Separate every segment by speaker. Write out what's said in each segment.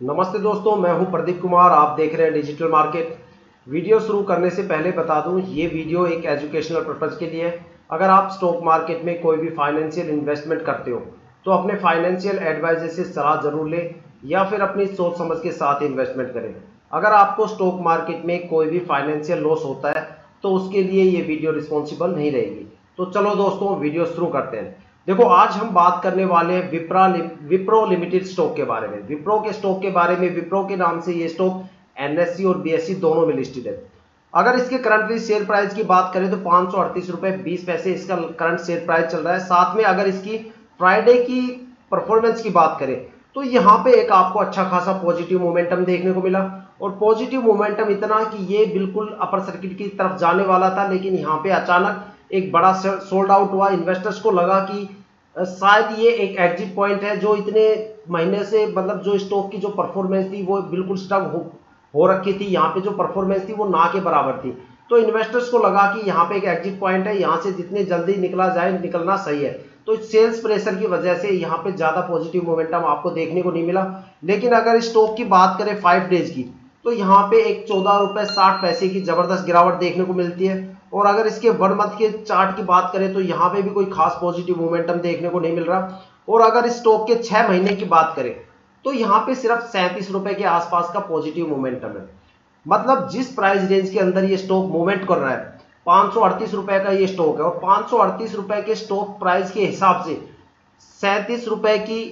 Speaker 1: नमस्ते दोस्तों, मैं हूं प्रदीप कुमार। आप देख रहे हैं डिजिटल मार्केट। वीडियो शुरू करने से पहले बता दूं, ये वीडियो एक एजुकेशनल पर्पज़ के लिए है। अगर आप स्टॉक मार्केट में कोई भी फाइनेंशियल इन्वेस्टमेंट करते हो तो अपने फाइनेंशियल एडवाइजर से सलाह जरूर लें या फिर अपनी सोच समझ के साथ इन्वेस्टमेंट करें। अगर आपको स्टॉक मार्केट में कोई भी फाइनेंशियल लॉस होता है तो उसके लिए ये वीडियो रिस्पॉन्सिबल नहीं रहेगी। तो चलो दोस्तों, वीडियो शुरू करते हैं। देखो, आज हम बात करने वाले हैं विप्रो लिमिटेड स्टॉक के बारे में। विप्रो के स्टॉक के बारे में, विप्रो के नाम से ये स्टॉक एनएससी और बीएससी दोनों में लिस्टेड है। अगर इसके करंटली शेयर प्राइस की बात करें तो 538 रुपए 20 पैसे इसका करंट शेयर प्राइस चल रहा है। साथ में अगर इसकी फ्राइडे की परफॉर्मेंस की बात करें तो यहाँ पे एक आपको अच्छा खासा पॉजिटिव मोमेंटम देखने को मिला। और पॉजिटिव मोमेंटम इतना कि ये बिल्कुल अपर सर्किट की तरफ जाने वाला था, लेकिन यहाँ पे अचानक एक बड़ा सोल्ड आउट हुआ। इन्वेस्टर्स को लगा कि शायद ये एक एग्जिट पॉइंट है। जो इतने महीने से मतलब जो स्टॉक की जो परफॉर्मेंस थी वो बिल्कुल स्टक हो रखी थी। यहाँ पे जो परफॉर्मेंस थी वो ना के बराबर थी। तो इन्वेस्टर्स को लगा कि यहाँ पे एक एग्जिट पॉइंट है, यहाँ से जितने जल्दी निकला जाए निकलना सही है। तो सेल्स प्रेशर की वजह से यहाँ पे ज्यादा पॉजिटिव मोमेंटम आपको देखने को नहीं मिला। लेकिन अगर स्टॉक की बात करें 5 डेज की तो यहाँ पे एक 14 रुपए 60 पैसे की जबरदस्त गिरावट देखने को मिलती है। और अगर इसके 1 मंथ के चार्ट की बात करें तो यहाँ पे भी कोई खास पॉजिटिव मोमेंटम देखने को नहीं मिल रहा। और अगर इस स्टॉक के 6 महीने की बात करें तो यहाँ पे सिर्फ 37 रुपए के आसपास का पॉजिटिव मोमेंटम है। मतलब जिस प्राइस रेंज के अंदर ये स्टॉक मूवमेंट कर रहा है, 538 रुपए का ये स्टॉक है और 538 रुपए के स्टॉक प्राइस के हिसाब से 37 रुपए की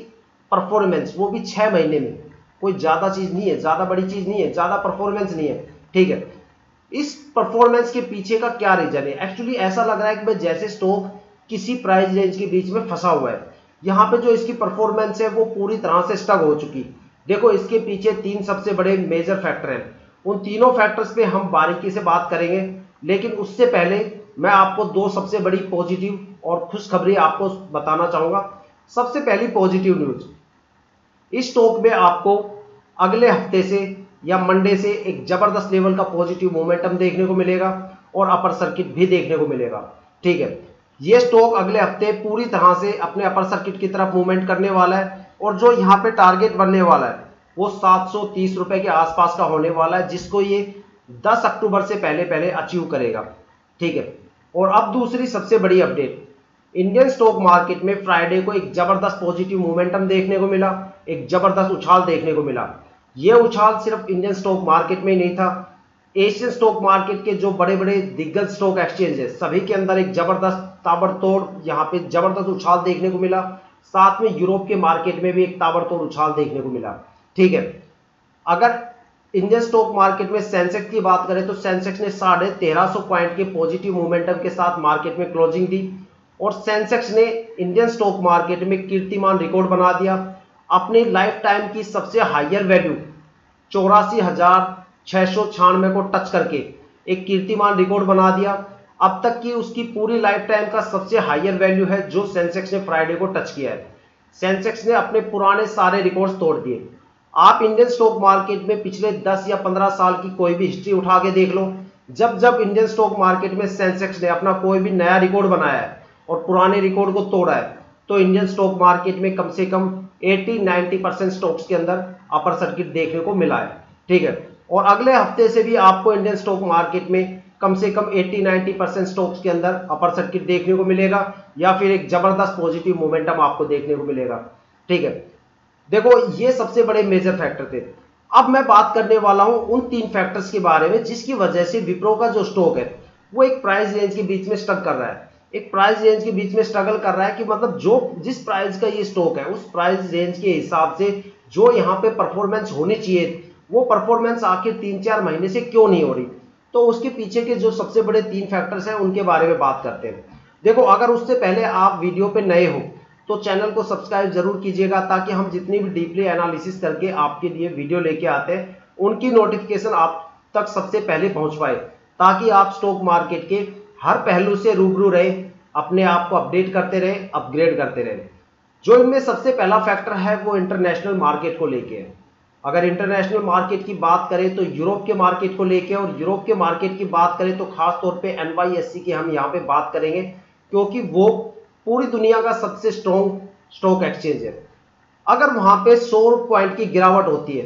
Speaker 1: परफॉर्मेंस, वो भी 6 महीने में, कोई ज्यादा चीज नहीं है, ज्यादा बड़ी चीज नहीं है, ज्यादा परफॉर्मेंस नहीं है। ठीक है, इस परफॉर्मेंस के पीछे का क्या रीजन है? एक्चुअली ऐसा लग रहा है कि जैसे स्टॉक किसी प्राइस रेंज के बीच में फंसा हुआ है। यहाँ पे जो इसकी परफॉर्मेंस है वो पूरी तरह से स्टक हो चुकी। देखो, इसके पीछे 3 सबसे बड़े मेजर फैक्टर हैं। उन तीनों फैक्टर्स पे हम बारीकी से बात करेंगे, लेकिन उससे पहले मैं आपको 2 सबसे बड़ी पॉजिटिव और खुशखबरी आपको बताना चाहूंगा। सबसे पहली पॉजिटिव न्यूज, इस स्टॉक में आपको अगले हफ्ते से या मंडे से एक जबरदस्त लेवल का पॉजिटिव मोमेंटम देखने को मिलेगा और अपर सर्किट भी देखने को मिलेगा। ठीक है, ये स्टॉक अगले हफ्ते पूरी तरह से अपने अपर सर्किट की तरफ मूवमेंट करने वाला है और जो यहाँ पे टारगेट बनने वाला है वो 730 रुपए के आसपास का होने वाला है, जिसको ये 10 अक्टूबर से पहले पहले अचीव करेगा। ठीक है, और अब दूसरी सबसे बड़ी अपडेट, इंडियन स्टॉक मार्केट में फ्राइडे को एक जबरदस्त पॉजिटिव मोमेंटम देखने को मिला, एक जबरदस्त उछाल देखने को मिला। यह उछाल सिर्फ इंडियन स्टॉक मार्केट में ही नहीं था, एशियन स्टॉक मार्केट के जो बड़े बड़े दिग्गज स्टॉक एक्सचेंज है सभी के अंदर एक जबरदस्त ताबड़तोड़ यहाँ पे जबरदस्त उछाल देखने को मिला। साथ में यूरोप के मार्केट में भी एक ताबड़तोड़ उछाल देखने को मिला। ठीक है, अगर इंडियन स्टॉक मार्केट में सेंसेक्स की बात करें तो सेंसेक्स ने 1350 पॉइंट के पॉजिटिव मोमेंटम के साथ मार्केट में क्लोजिंग दी और सेंसेक्स ने इंडियन स्टॉक मार्केट में कीर्तिमान रिकॉर्ड बना दिया। अपनी लाइफ टाइम की सबसे हायर वैल्यू 84,696 को टच करके एक कीर्तिमान रिकॉर्ड बना दिया। अब तक की उसकी पूरी लाइफ टाइम का सबसे हायर वैल्यू है जो सेंसेक्स ने फ्राइडे को टच किया है। सेंसेक्स ने अपने पुराने सारे रिकॉर्ड्स तोड़ दिए। आप इंडियन स्टॉक मार्केट में पिछले 10 या 15 साल की कोई भी हिस्ट्री उठा के देख लो, जब जब इंडियन स्टॉक मार्केट में सेंसेक्स ने अपना कोई भी नया रिकॉर्ड बनाया है और पुराने रिकॉर्ड को तोड़ा है तो इंडियन स्टॉक मार्केट में कम से कम 80-90% स्टॉक्स के अंदर अपर सर्किट देखने को मिला है। ठीक है, और अगले हफ्ते से भी आपको इंडियन स्टॉक मार्केट में कम से कम 80-90% स्टॉक्स के अंदर अपर सर्किट देखने को मिलेगा या फिर एक जबरदस्त पॉजिटिव मोमेंटम आपको देखने को मिलेगा। ठीक है, देखो, ये सबसे बड़े मेजर फैक्टर थे। अब मैं बात करने वाला हूं उन 3 फैक्टर्स के बारे में जिसकी वजह से विप्रो का जो स्टॉक है वो एक प्राइस रेंज के बीच में स्टक कर रहा है। एक प्राइस रेंज के बीच में स्ट्रगल कर रहा है कि मतलब जो जिस प्राइस का ये स्टॉक है उस प्राइस रेंज के हिसाब से जो यहाँ पे परफॉर्मेंस होनी चाहिए वो परफॉर्मेंस आखिर 3-4 महीने से क्यों नहीं हो रही। तो उसके पीछे के जो सबसे बड़े 3 फैक्टर्स हैं उनके बारे में बात करते हैं। देखो, अगर उससे पहले आप वीडियो पे नए हो तो चैनल को सब्सक्राइब जरूर कीजिएगा ताकि हम जितनी भी डीपली एनालिसिस करके आपके लिए वीडियो लेके आते हैं उनकी नोटिफिकेशन आप तक सबसे पहले पहुंच पाए, ताकि आप स्टॉक मार्केट के हर पहलू से रूबरू रहे, अपने आप को अपडेट करते रहे, अपग्रेड करते रहे। जो इनमें सबसे पहला फैक्टर है वो इंटरनेशनल मार्केट को लेके है। अगर इंटरनेशनल मार्केट की बात करें तो यूरोप के मार्केट को लेके, और यूरोप के मार्केट की बात करें तो खास तौर पे NYSE की हम यहाँ पे बात करेंगे क्योंकि वो पूरी दुनिया का सबसे स्ट्रॉन्ग स्टॉक एक्सचेंज है। अगर वहां पे 100 पॉइंट की गिरावट होती है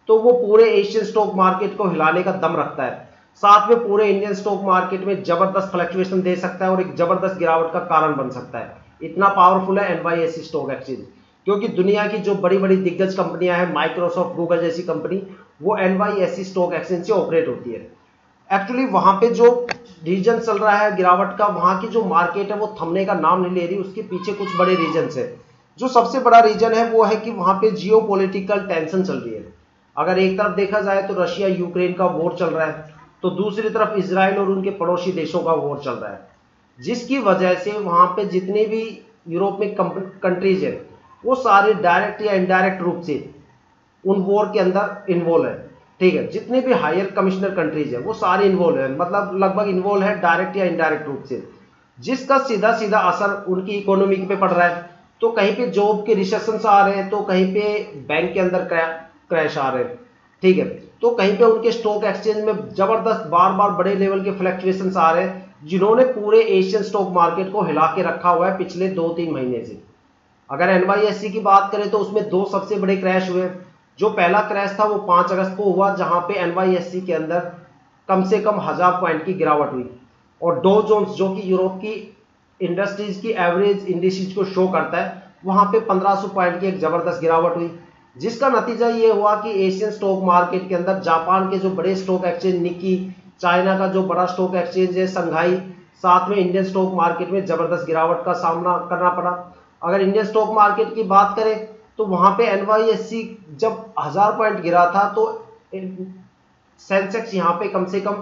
Speaker 1: तो वो पूरे एशियन स्टॉक मार्केट को हिलाने का दम रखता है। साथ में पूरे इंडियन स्टॉक मार्केट में जबरदस्त फ्लक्चुएशन दे सकता है और एक जबरदस्त गिरावट का कारण बन सकता है। इतना पावरफुल है NYSE स्टॉक एक्सचेंज, क्योंकि दुनिया की जो बड़ी बड़ी दिग्गज कंपनियां हैं, माइक्रोसॉफ्ट, गूगल जैसी कंपनी, वो NYSE स्टॉक एक्सचेंज से ऑपरेट होती है। एक्चुअली वहां पे जो रीजन चल रहा है गिरावट का, वहां की जो मार्केट है वो थमने का नाम नहीं ले रही, उसके पीछे कुछ बड़े रीजन है। जो सबसे बड़ा रीजन है वो है कि वहां पे जियो पॉलिटिकल टेंशन चल रही है। अगर एक तरफ देखा जाए तो रशिया यूक्रेन का वॉर चल रहा है, तो दूसरी तरफ इजराइल और उनके पड़ोसी देशों का वॉर चल रहा है, जिसकी वजह से वहां पे जितने भी यूरोप में कंट्रीज है वो सारे डायरेक्ट या इनडायरेक्ट रूप से उन वॉर के अंदर इन्वॉल्व है। ठीक है, जितने भी हायर कमिश्नर कंट्रीज है वो सारे इन्वॉल्व है, मतलब लगभग इन्वॉल्व है डायरेक्ट या इनडायरेक्ट रूप से, जिसका सीधा सीधा असर उनकी इकोनॉमी पे पड़ रहा है। तो कहीं पे जॉब के रिसेशन आ रहे हैं, तो कहीं पे बैंक के अंदर क्रैश आ रहे हैं। ठीक है, तो कहीं पे उनके स्टॉक एक्सचेंज में जबरदस्त बार बार बड़े लेवल के फ्लक्चुएशन आ रहे हैं, जिन्होंने पूरे एशियन स्टॉक मार्केट को हिला के रखा हुआ है पिछले 2-3 महीने से। अगर NYSE की बात करें तो उसमें 2 सबसे बड़े क्रैश हुए। जो पहला क्रैश था वो 5 अगस्त को हुआ, जहां पे NYSE के अंदर कम से कम 1000 पॉइंट की गिरावट हुई, और डो जोन्स जो कि यूरोप की इंडस्ट्रीज की एवरेज इंडिसेज को शो करता है, वहां पे 1500 पॉइंट की एक जबरदस्त गिरावट हुई, जिसका नतीजा ये हुआ कि एशियन स्टॉक मार्केट के अंदर जापान के जो बड़े स्टॉक एक्सचेंज निक्की, चाइना का जो बड़ा स्टॉक एक्सचेंज है संघाई, साथ में इंडियन स्टॉक मार्केट में जबरदस्त गिरावट का सामना करना पड़ा। अगर इंडियन स्टॉक मार्केट की बात करें तो वहां पे NYSE जब 1000 पॉइंट गिरा था तो सेंसेक्स यहाँ पे कम से कम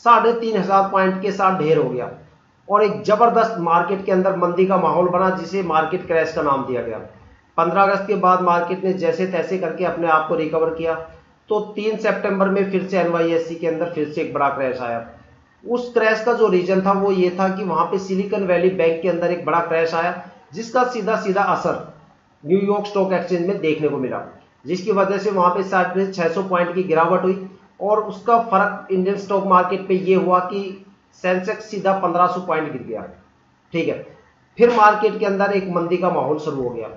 Speaker 1: 3500 पॉइंट के साथ ढेर हो गया, और एक जबरदस्त मार्केट के अंदर मंदी का माहौल बना, जिसे मार्केट क्रैश का नाम दिया गया। 15 अगस्त के बाद मार्केट ने जैसे तैसे करके अपने आप को रिकवर किया, तो 3 सितंबर में फिर से NYSE के अंदर फिर से एक बड़ा क्रैश आया। उस क्रैश का जो रीजन था वो ये था कि वहां पे सिलिकॉन वैली बैंक के अंदर एक बड़ा क्रैश आया, जिसका सीधा सीधा असर न्यूयॉर्क स्टॉक एक्सचेंज में देखने को मिला, जिसकी वजह से वहां पे 600 पॉइंट की गिरावट हुई, और उसका फर्क इंडियन स्टॉक मार्केट पे ये हुआ कि सेंसेक्स सीधा 1500 पॉइंट गिर गया। ठीक है, फिर मार्केट के अंदर एक मंदी का माहौल शुरू हो गया।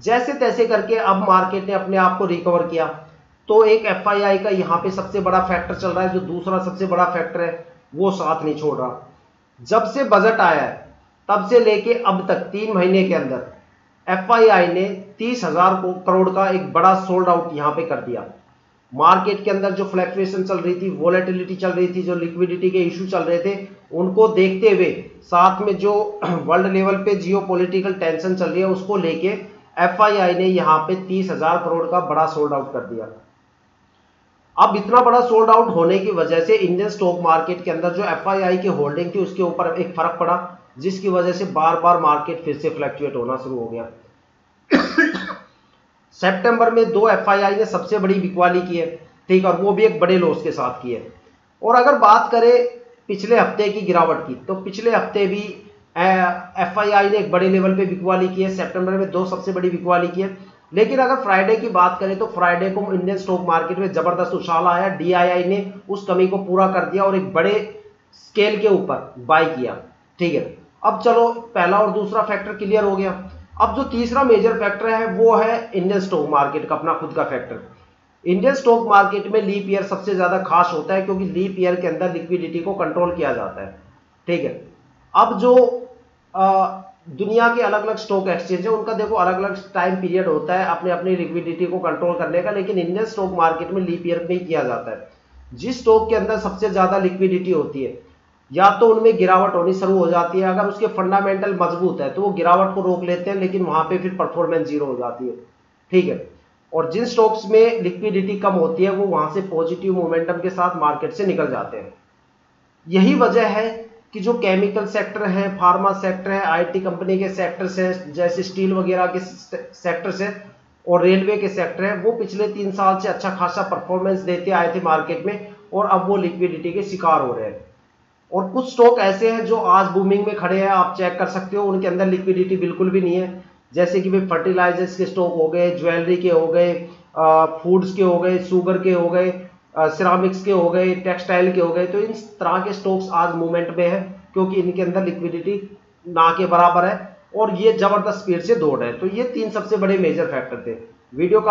Speaker 1: जैसे तैसे करके अब मार्केट ने अपने आप को रिकवर किया, तो एक FII का यहाँ पे सबसे बड़ा फैक्टर चल रहा है, जो दूसरा सबसे बड़ा फैक्टर है वो साथ नहीं छोड़ रहा। जब से बजट आया है तब से लेके अब तक 3 महीने के अंदर FII ने 30,000 करोड़ का एक बड़ा सोल्ड आउट यहाँ पे कर दिया। मार्केट के अंदर जो फ्लक्चुएशन चल रही थी, वोलेटिलिटी चल रही थी, जो लिक्विडिटी के इशू चल रहे थे, उनको देखते हुए, साथ में जो वर्ल्ड लेवल पे जियोपॉलिटिकल टेंशन चल रही है उसको लेके FII ने यहाँ पे 30,000 करोड़ का बड़ा सोल्ड आउट कर दिया। अब इतना बड़ा सोल्ड आउट होने की वजह से इंडियन स्टॉक मार्केट के अंदर जो FII की होल्डिंग थी उसके ऊपर एक फर्क पड़ा, जिसकी वजह से बार बार मार्केट फिर से फ्लक्चुएट होना शुरू हो गया। सितंबर में 2 FII ने सबसे बड़ी बिकवाली की है, ठीक, और वो भी एक बड़े लॉस के साथ की है। और अगर बात करें पिछले हफ्ते की गिरावट की, तो पिछले हफ्ते भी FII ने एक बड़े लेवल पे बिकवाली की है। सितंबर में 2 सबसे बड़ी बिकवाली की है। लेकिन अगर फ्राइडे की बात करें तो फ्राइडे को इंडियन स्टॉक मार्केट में जबरदस्त उछाल आया, DII ने उस कमी को पूरा कर दिया और एक बड़े स्केल के ऊपर बाय किया। ठीक है, अब चलो पहला और दूसरा फैक्टर क्लियर हो गया। अब जो तीसरा मेजर फैक्टर है वो है इंडियन स्टॉक मार्केट का अपना खुद का फैक्टर। इंडियन स्टॉक मार्केट में लीप ईयर सबसे ज्यादा खास होता है, क्योंकि लीप ईयर के अंदर लिक्विडिटी को कंट्रोल किया जाता है। ठीक है, अब जो दुनिया के अलग अलग स्टॉक एक्सचेंज है उनका देखो अलग अलग टाइम पीरियड होता है अपने अपनी लिक्विडिटी को कंट्रोल करने का, लेकिन इंडियन स्टॉक मार्केट में लीप ईयर में ही किया जाता है। जिस स्टॉक के अंदर सबसे ज्यादा लिक्विडिटी होती है, या तो उनमें गिरावट होनी शुरू हो जाती है, अगर उसके फंडामेंटल मजबूत है तो वो गिरावट को रोक लेते हैं, लेकिन वहां पे फिर परफॉर्मेंस जीरो हो जाती है। ठीक है, और जिन स्टॉक्स में लिक्विडिटी कम होती है वो वहां से पॉजिटिव मोमेंटम के साथ मार्केट से निकल जाते हैं। यही वजह है कि जो केमिकल सेक्टर है, फार्मा सेक्टर है, IT कंपनी के सेक्टर्स हैं जैसे स्टील वगैरह के सेक्टर्स हैं, और रेलवे के सेक्टर है, वो पिछले 3 साल से अच्छा खासा परफॉर्मेंस देते आए थे मार्केट में, और अब वो लिक्विडिटी के शिकार हो रहे हैं। और कुछ स्टॉक ऐसे हैं जो आज बूमिंग में खड़े हैं, आप चेक कर सकते हो, उनके अंदर लिक्विडिटी बिल्कुल भी नहीं है। जैसे कि फर्टिलाइजर्स के स्टॉक हो गए, ज्वेलरी के हो गए, फूड्स के हो गए, शुगर के हो गए, सिरामिक्स के हो गए, टेक्सटाइल के हो गए। तो इन तरह के स्टॉक्स आज मूवमेंट में है, क्योंकि इनके अंदर लिक्विडिटी ना के बराबर है और ये जबरदस्त स्पीड से दौड़ रहे हैं। तो ये 3 सबसे बड़े मेजर फैक्टर थे। वीडियो का